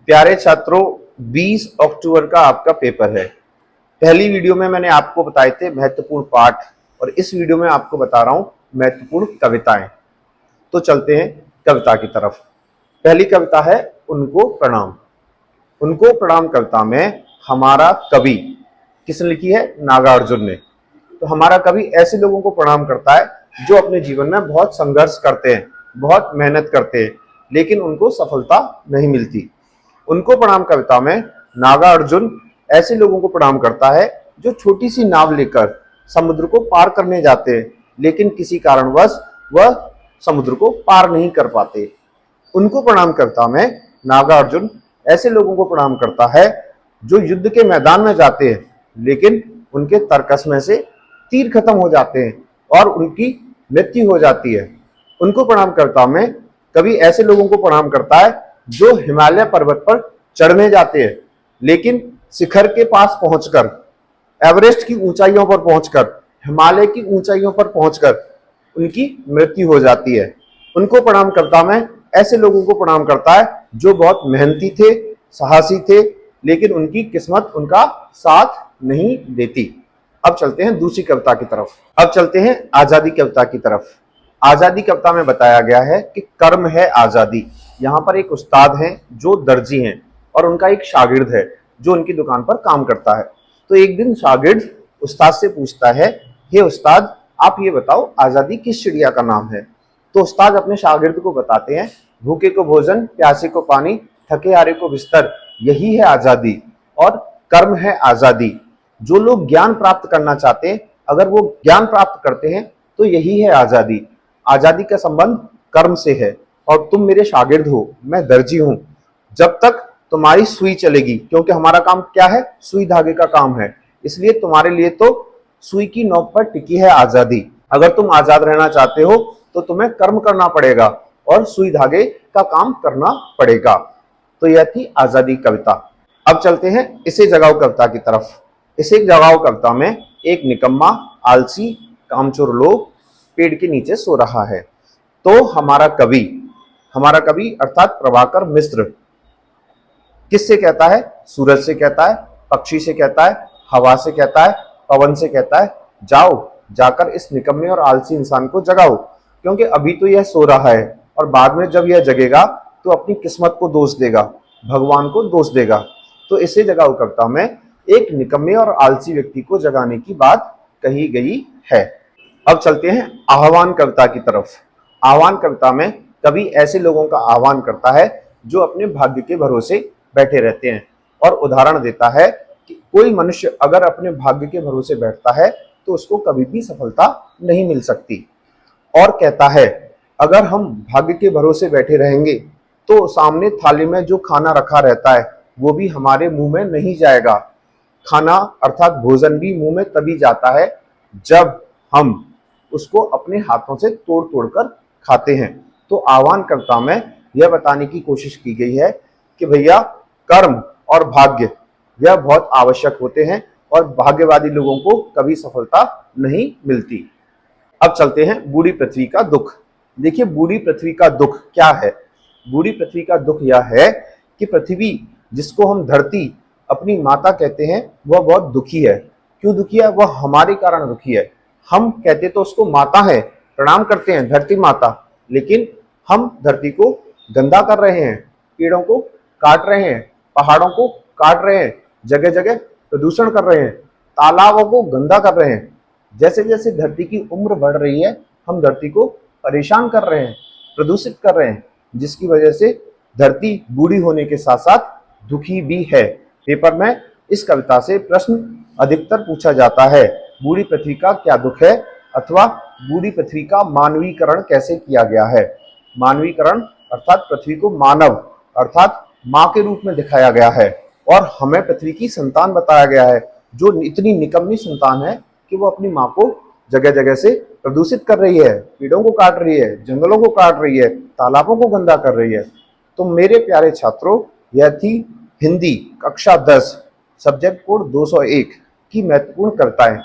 प्यारे छात्रों, 20 अक्टूबर का आपका पेपर है। पहली वीडियो में मैंने आपको बताए थे महत्वपूर्ण पाठ, और इस वीडियो में आपको बता रहा हूं महत्वपूर्ण कविताएं। तो चलते हैं कविता की तरफ। पहली कविता है उनको प्रणाम। उनको प्रणाम कविता में हमारा कवि किसने लिखी है? नागार्जुन ने। तो हमारा कवि ऐसे लोगों को प्रणाम करता है जो अपने जीवन में बहुत संघर्ष करते हैं, बहुत मेहनत करते हैं, लेकिन उनको सफलता नहीं मिलती। उनको प्रणाम कविता में नागार्जुन ऐसे लोगों को प्रणाम करता है जो छोटी सी नाव लेकर समुद्र को पार करने जाते हैं, लेकिन किसी कारणवश वह समुद्र को पार नहीं कर पाते। उनको प्रणाम कविता में नागार्जुन ऐसे लोगों को प्रणाम करता है जो युद्ध के मैदान में जाते हैं, लेकिन उनके तरकस में से तीर खत्म हो जाते हैं और उनकी मृत्यु हो जाती है। उनको प्रणाम कविता में कवि ऐसे लोगों को प्रणाम करता है जो हिमालय पर्वत पर चढ़ने जाते हैं, लेकिन शिखर के पास पहुंचकर, एवरेस्ट की ऊंचाइयों पर पहुंचकर, हिमालय की ऊंचाइयों पर पहुंचकर उनकी मृत्यु हो जाती है। उनको प्रणाम कविता में ऐसे लोगों को प्रणाम करता है जो बहुत मेहनती थे, साहसी थे, लेकिन उनकी किस्मत उनका साथ नहीं देती। अब चलते हैं दूसरी कविता की तरफ। अब चलते हैं आजादी कविता की तरफ। आजादी कविता में बताया गया है कि कर्म है आजादी। यहाँ पर एक उस्ताद हैं जो दर्जी हैं और उनका एक शागिर्द है जो उनकी दुकान पर काम करता है। तो एक दिन शागिर्द उस्ताद से पूछता है, हे उस्ताद, आप ये बताओ आजादी किस चिड़िया का नाम है? तो उस्ताद अपने शागिर्द को बताते हैं, भूखे को भोजन, प्यासे को पानी, थके हारे को बिस्तर, यही है आजादी और कर्म है आजादी। जो लोग ज्ञान प्राप्त करना चाहते हैं, अगर वो ज्ञान प्राप्त करते हैं तो यही है आजादी। आजादी का संबंध कर्म से है और तुम मेरे शागिर्द हो, मैं दर्जी हूं। जब तक तुम्हारी सुई चलेगी, क्योंकि हमारा काम क्या है? सुई धागे का काम है, इसलिए तुम्हारे लिए तो सुई की नोक पर टिकी है आजादी। अगर तुम आजाद रहना चाहते हो तो तुम्हें कर्म करना पड़ेगा और सुई धागे का काम करना पड़ेगा। तो यह थी आजादी कविता। अब चलते हैं इसे जगाओ कविता की तरफ। इसे जगाओ कविता में एक निकम्मा, आलसी, कामचोर लोग पेड़ के नीचे सो रहा है। तो हमारा कवि अर्थात प्रभाकर मिश्र किससे कहता है? सूरज से कहता है, पक्षी से कहता है, हवा से कहता है, पवन से कहता है, जाओ जाकर इस निकम्मे और आलसी इंसान को जगाओ, क्योंकि अभी तो यह सो रहा है और बाद में जब यह जगेगा तो अपनी किस्मत को दोष देगा, भगवान को दोष देगा। तो इसे जगाओ कविता में एक निकम्मे और आलसी व्यक्ति को जगाने की बात कही गई है। अब चलते हैं आह्वान कविता की तरफ। आह्वान कविता में कवि ऐसे लोगों का आह्वान करता है जो अपने भाग्य के भरोसे बैठे रहते हैं और उदाहरण देता है कि कोई मनुष्य अगर अपने भाग्य के भरोसे बैठता है तो उसको कभी भी सफलता नहीं मिल सकती। और कहता है, अगर हम भाग्य के भरोसे बैठे रहेंगे तो सामने थाली में जो खाना रखा रहता है वो भी हमारे मुंह में नहीं जाएगा। खाना अर्थात भोजन भी मुंह में तभी जाता है जब हम उसको अपने हाथों से तोड़ तोड़ कर खाते हैं। तो आह्वान कविता में यह बताने की कोशिश की गई है कि भैया कर्म और भाग्य यह बहुत आवश्यक होते हैं और भाग्यवादी लोगों को कभी सफलता नहीं मिलती। अब चलते हैं बूढ़ी पृथ्वी का दुख। देखिए, बूढ़ी पृथ्वी का दुख क्या है? बूढ़ी पृथ्वी का दुख यह है कि पृथ्वी, जिसको हम धरती अपनी माता कहते हैं, वह बहुत दुखी है। क्यों दुखी है? वह हमारे कारण दुखी है। हम कहते तो उसको माता है, प्रणाम करते हैं धरती माता, लेकिन हम धरती को गंदा कर रहे हैं, पेड़ों को काट रहे हैं, पहाड़ों को काट रहे हैं, जगह जगह प्रदूषण कर रहे हैं, तालाबों को गंदा कर रहे हैं। जैसे जैसे धरती की उम्र बढ़ रही है, हम धरती को परेशान कर रहे हैं, प्रदूषित कर रहे हैं, जिसकी वजह से धरती बूढ़ी होने के साथ साथ दुखी भी है। पेपर में इस कविता से प्रश्न अधिकतर पूछा जाता है, बूढ़ी पृथ्वी का क्या दुख है, अथवा बूढ़ी पृथ्वी का मानवीकरण कैसे किया गया है। मानवीकरण अर्थात पृथ्वी को मानव अर्थात माँ के रूप में दिखाया गया है और हमें पृथ्वी की संतान बताया गया है, जो इतनी निकम्मी संतान है कि वो अपनी माँ को जगह जगह से प्रदूषित कर रही है, पेड़ों को काट रही है, जंगलों को काट रही है, तालाबों को गंदा कर रही है। तो मेरे प्यारे छात्रों, यह थी हिंदी कक्षा 10 सब्जेक्ट कोड 201 की महत्वपूर्ण कविताएं।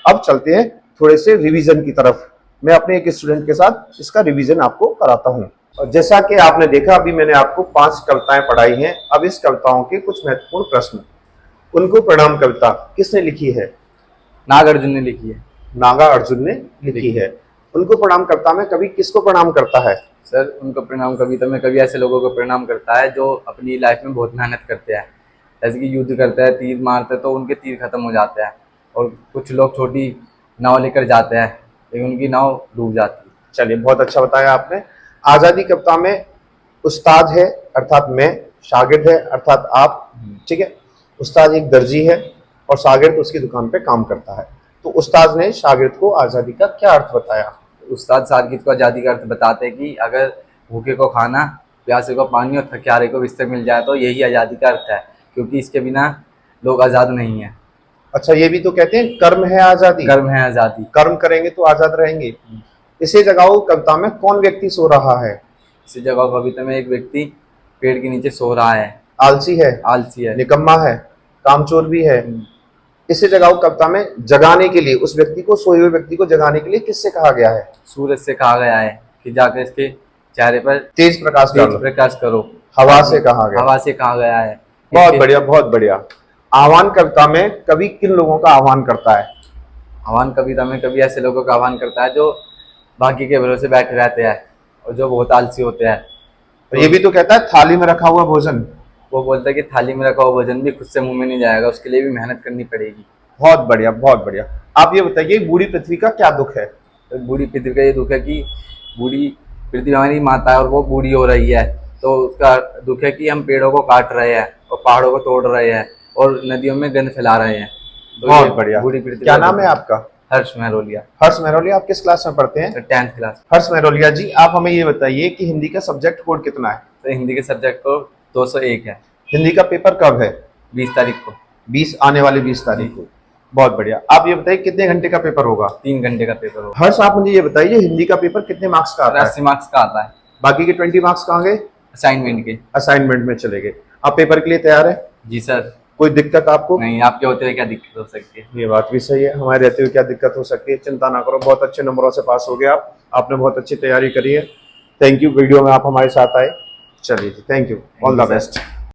अब चलते हैं थोड़े से रिवीजन की तरफ। मैं अपने एक स्टूडेंट के साथ इसका रिवीजन आपको कराता हूं। और जैसा कि आपने देखा, अभी मैंने आपको 5 कविताएं पढ़ाई हैं। अब इस कविताओं के कुछ महत्वपूर्ण प्रश्न। उनको प्रणाम कविता किसने लिखी है? नागार्जुन ने लिखी है। नागा अर्जुन ने लिखी है। उनको प्रणाम कविता में कवि किसको प्रणाम करता है? सर, उनको प्रणाम कविता में कवि ऐसे लोगों को प्रणाम करता है जो अपनी लाइफ में बहुत मेहनत करते हैं। जैसे कि युद्ध करते हैं, तीर मारते हैं तो उनके तीर खत्म हो जाते हैं, और कुछ लोग छोटी नाव लेकर जाते हैं लेकिन उनकी नाव डूब जाती है। चलिए, बहुत अच्छा बताया आपने। आजादी कविता में उस्ताद है अर्थात मैं, शागिर्द है अर्थात आप, ठीक है। उस्ताद एक दर्जी है और शागिर्द उसकी दुकान पे काम करता है। तो उस्ताद ने शागिर्द को आजादी का क्या अर्थ बताया? उस्ताद शागिर्द को आज़ादी का अर्थ बताते हैं कि अगर भूखे को खाना, प्यासे को पानी और थकियारे को बिस्तर मिल जाए तो यही आज़ादी का अर्थ है, क्योंकि इसके बिना लोग आज़ाद नहीं है। अच्छा, ये भी तो कहते हैं कर्म है आजादी। कर्म है आज़ादी। कर्म करेंगे तो आजाद रहेंगे। इसे जगाओ कविता में कौन व्यक्ति सो रहा है? इसी जगह कविता में एक व्यक्ति पेड़ के नीचे सो रहा है। आलसी है, आलसी है, निकम्मा है, कामचोर भी है। इसे जगाओ कविता में जगाने के लिए, उस व्यक्ति को, सोए हुए व्यक्ति को जगाने के लिए किससे कहा गया है? सूरज से कहा गया है कि जाकर इसके चेहरे पर तेज प्रकाश डालो। प्रकाश करो। हवा से कहा गया। हवा से कहा गया है। बहुत बढ़िया, बहुत बढ़िया। आह्वान कविता में कवि किन लोगों का आह्वान करता है? आह्वान कविता में कवि ऐसे लोगों का आह्वान करता है जो भाग्य के भरोसे बैठे रहते हैं और जो बहुत आलसी होते हैं। तो ये भी तो कहता है थाली में रखा हुआ भोजन। वो बोलता है कि थाली में रखा हुआ भोजन भी खुद से मुंह में नहीं जाएगा, उसके लिए भी मेहनत करनी पड़ेगी। बहुत बढ़िया, बहुत बढ़िया। आप ये बताइए, बूढ़ी पृथ्वी का क्या दुख है? तो बूढ़ी पृथ्वी का ये दुख है कि बूढ़ी पृथ्वी हमारी माता है और वो बूढ़ी हो रही है, तो उसका दुख है कि हम पेड़ों को काट रहे हैं और पहाड़ों को तोड़ रहे हैं और नदियों में गंद फैला रहे हैं। तो बहुत बढ़िया। बूढ़ी पृथ्वी। क्या नाम है आपका? हर्ष महरोलिया। हर्ष महरोलिया। आप किस क्लास में पढ़ते हैं? 10th class. हर्ष महरोलिया जी, आप हमें ये बताइए कि हिंदी का सब्जेक्ट कोड कितना है? तो हिंदी के सब्जेक्ट को 201 है। हिंदी का पेपर कब है? 20 तारीख को। 20 आने वाले 20 तारीख को। बहुत बढ़िया। आप ये बताइए कितने घंटे का पेपर होगा? 3 घंटे का पेपर होगा। हर्ष, आप मुझे ये बताइए, हिंदी का पेपर कितने मार्क्स का आता है? 80 मार्क्स का आता है। बाकी के 20 मार्क्स कहाँ गए? असाइनमेंट के। असाइनमेंट में चले गए। आप पेपर के लिए तैयार है? जी सर। कोई दिक्कत आपको? नहीं, आपके होते हुए क्या दिक्कत हो सकती है? ये बात भी सही है, हमारे रहते हुए क्या दिक्कत हो सकती है। चिंता ना करो, बहुत अच्छे नंबरों से पास हो गए आप। आपने बहुत अच्छी तैयारी करी है। थैंक यू, वीडियो में आप हमारे साथ आए। चलिए जी, thank you, all the best.